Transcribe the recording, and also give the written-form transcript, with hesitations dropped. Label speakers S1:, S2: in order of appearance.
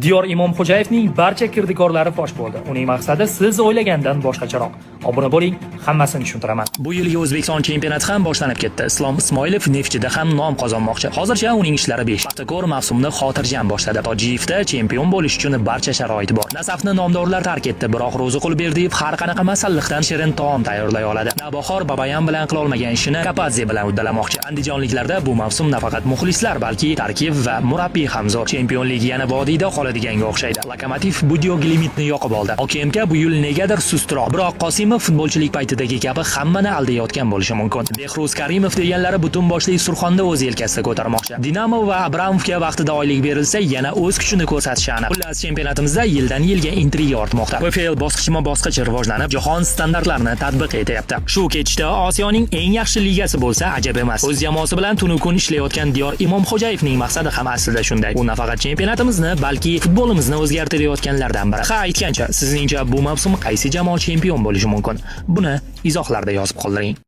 S1: Diyor Imomxo'jayevning barcha kirdikorlari fosh bo'ldi. Uning maqsadi siz o'ylagandan boshqacharoq. Obuna bo'ling, hammasini tushuntiraman.
S2: Bu yilgi O'zbekiston chempionati ham boshlanib ketdi. Islom Ismoilov Neftchida ham nom qozonmoqchi. Hozircha uning ishlari besh. Paxtakor mavsumni xotirjam boshladi. Tojiyevda chempion bo'lish uchun barcha sharoit bor. Nasafni nomdorlar tark etdi, biroq Ro'ziqulberdiyev har qanaqa masalliqdan shirin taom tayyorlay oladi. Navbahor Babayan bilan qila olmagan ishini Kapadze bilan uddalamoqchi. Andijonliklarda bu mavsum nafaqat muxlislar, balki tarkib va murabbiy ham zo'r. Chempionlik yana vodiyda qoladiganga o'xshaydi. Lokomotiv Budyog limitni yoqib oldi. OKMK bu yil negadir sustroq. Biroq Qosimov futbolchilik paytidagi kabi hammani aldayotgan bo'lishi mumkin. Behruz Karimov deganlari butun boshli Surxonda o'z yelkasida ko'tarmoqchi. Dinamo va Abramovga vaqtida oylik berilsa, yana o'z kuchini ko'rsatishi aniq. Xullas, chempionatimizda yildan yilga intriga ortmoqda. PFL bosqichma-bosqich rivojlanib, jahon standartlarini tatbiq etyapti. Shu ketishda Osiyoning eng yaxshi ligasi bo'lsa, ajab emas. O'z jamoasi bilan tunu kun ishlayotgan Diyor Imomxo'jayevning maqsadi ham aslida shunday. U nafaqat chempionatimizni, balki futbolimizni o'zgartirayotganlardan biri. Ha, aytgancha, sizningcha bu mavsum qaysi jamoa chempion bo'lishi mumkin? Buni izohlarda yozib qoldiring.